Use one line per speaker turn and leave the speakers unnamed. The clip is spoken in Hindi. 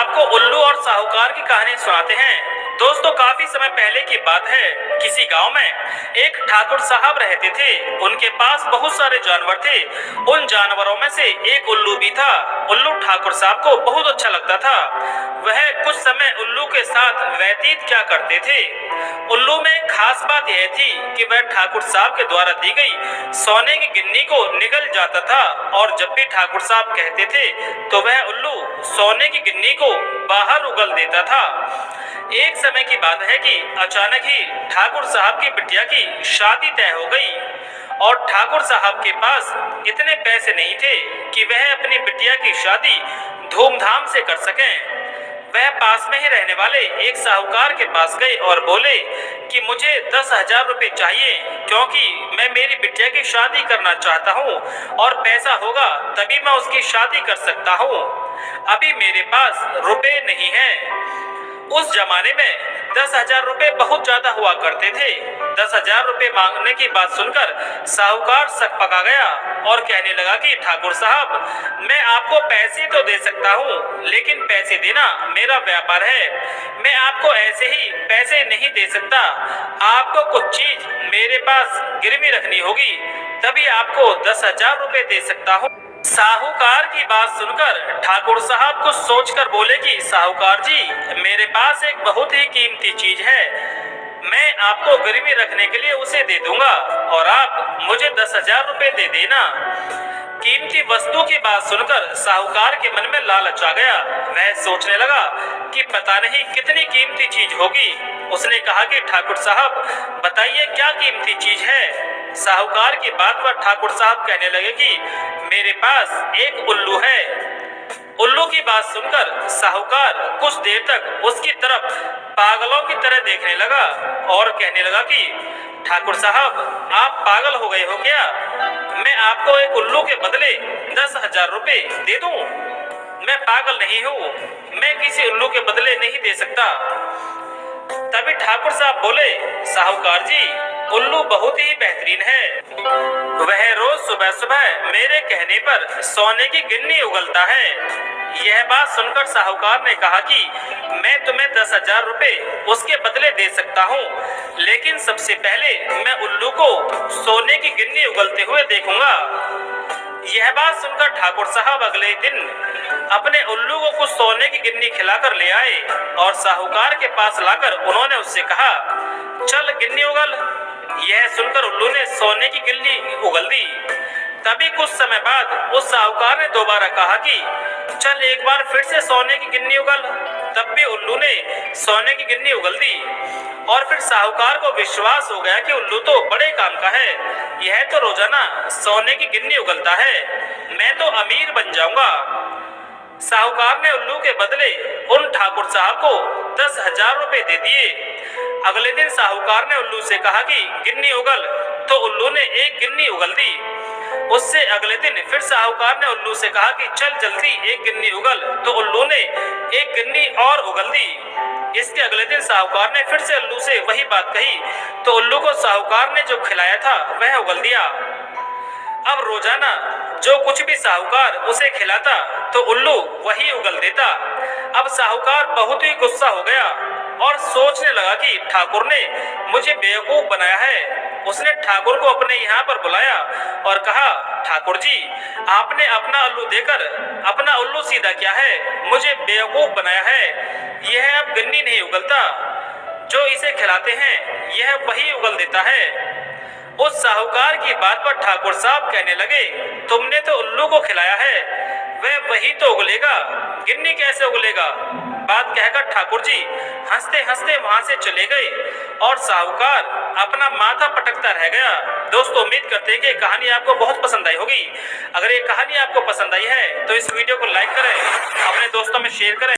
आपको उल्लू और साहूकार की कहानी सुनाते हैं। दोस्तों, काफी समय पहले की बात है। किसी गांव में एक ठाकुर साहब रहते थे। उनके पास बहुत सारे जानवर थे। उन जानवरों में से एक उल्लू भी था। उल्लू ठाकुर साहब को बहुत अच्छा लगता था। वह कुछ समय उल्लू के साथ व्यतीत क्या करते थे। उल्लू में एक खास बात यह थी कि वह ठाकुर साहब के द्वारा दी गई सोने की गिन्नी को निगल जाता था, और जब भी ठाकुर साहब कहते थे तो वह उल्लू सोने की गिन्नी को बाहर उगल देता था। एक समय की बात है कि अचानक ही ठाकुर साहब की बिटिया की शादी तय हो गई, और ठाकुर साहब के पास इतने पैसे नहीं थे कि वह अपनी बिटिया की शादी धूमधाम से कर सकें। वह पास में ही रहने वाले एक साहूकार के पास गए और बोले कि मुझे 10,000 रुपए चाहिए, क्योंकि मैं मेरी बिटिया की शादी करना चाहता हूँ और पैसा होगा तभी मैं उसकी शादी कर सकता हूँ। अभी मेरे पास रुपए नहीं हैं। उस जमाने में 10,000 रुपए बहुत ज्यादा हुआ करते थे। 10,000 रुपए मांगने की बात सुनकर साहूकार सकपका गया और कहने लगा कि ठाकुर साहब, मैं आपको पैसे तो दे सकता हूँ, लेकिन पैसे देना मेरा व्यापार है। मैं आपको ऐसे ही पैसे नहीं दे सकता। आपको कुछ चीज मेरे पास गिरवी रखनी होगी, तभी आपको 10,000 रुपए दे सकता हूँ। साहूकार की बात सुनकर ठाकुर साहब कुछ सोचकर बोले कि साहूकार जी, मेरे पास एक बहुत ही कीमती चीज है। मैं आपको गिरवी रखने के लिए उसे दे दूंगा और आप मुझे 10,000 रुपए दे देना। कीमती वस्तु की बात सुनकर साहूकार के मन में लालच आ गया। वह सोचने लगा कि पता नहीं कितनी कीमती चीज होगी। उसने कहा कि ठाकुर साहब, बताइए क्या कीमती चीज है। साहूकार की बात पर ठाकुर साहब कहने लगे कि मेरे पास एक उल्लू है। उल्लू की बात सुनकर साहूकार कुछ देर तक उसकी तरफ पागलों की तरह देखने लगा और कहने लगा कि ठाकुर साहब, आप पागल हो गए हो क्या? मैं आपको एक उल्लू के बदले 10,000 रुपए दे दूं? मैं पागल नहीं हूँ, मैं किसी उल्लू के बदले नहीं दे सकता। तभी ठाकुर साहब बोले, साहूकार जी, उल्लू बहुत ही बेहतरीन है। वह रोज सुबह सुबह मेरे कहने पर सोने की गिन्नी उगलता है। यह बात सुनकर साहूकार ने कहा कि मैं तुम्हें 10,000 रुपए उसके बदले दे सकता हूँ, लेकिन सबसे पहले मैं उल्लू को सोने की गिन्नी उगलते हुए देखूंगा। यह बात सुनकर ठाकुर साहब अगले दिन अपने उल्लू को कुछ सोने की गिन्नी खिलाकर ले आए और साहूकार के पास लाकर उन्होंने उससे कहा, चल गिन्नी उगल। यह सुनकर उल्लू ने सोने की गिन्नी उगल दी। तभी कुछ समय बाद उस साहूकार ने दोबारा कहा कि चल एक बार फिर से सोने की गिन्नी उगल। तब भी उल्लू ने सोने की गिन्नी उगल दी, और फिर साहूकार को विश्वास हो गया कि उल्लू तो बड़े काम का है, यह तो रोजाना सोने की गिन्नी उगलता है, मैं तो अमीर बन जाऊंगा। साहूकार ने उल्लू के बदले उन ठाकुर साहब को 10,000 रुपए दे दिए। अगले दिन साहूकार ने उल्लू से कहा कि गिन्नी उगल, तो उल्लू ने एक गिन्नी उगल दी। उससे अगले दिन फिर साहूकार ने उल्लू से कहा कि चल जल्दी एक गिन्नी उगल, तो उल्लू ने एक गिन्नी और उगल दी। इसके अगले दिन साहूकार ने फिर से उल्लू से वही बात कही, तो उल्लू को साहूकार ने जो खिलाया था वह उगल दिया। अब रोजाना जो कुछ भी साहूकार उसे खिलाता तो उल्लू वही उगल देता। अब साहूकार बहुत ही गुस्सा हो गया और सोचने लगा कि ठाकुर ने मुझे बेवकूफ बनाया है। उसने ठाकुर को अपने यहाँ पर बुलाया और कहा, ठाकुर जी, आपने अपना उल्लू देकर अपना उल्लू सीधा किया है, मुझे बेवकूफ बनाया है। यह अब गिन्नी नहीं उगलता, जो इसे खिलाते हैं यह वही उगल देता है। उस साहूकार की बात पर ठाकुर साहब कहने लगे, तुमने तो उल्लू को खिलाया है, वह वही तो उगलेगा, गिन्नी कैसे उगलेगा? बात कहकर ठाकुर जी हंसते हंसते वहां से चले गए और साहूकार अपना माथा पटकता रह गया। दोस्तों, उम्मीद करते हैं कि कहानी आपको बहुत पसंद आई होगी। अगर ये कहानी आपको पसंद आई है तो इस वीडियो को लाइक करें, अपने दोस्तों में शेयर करें।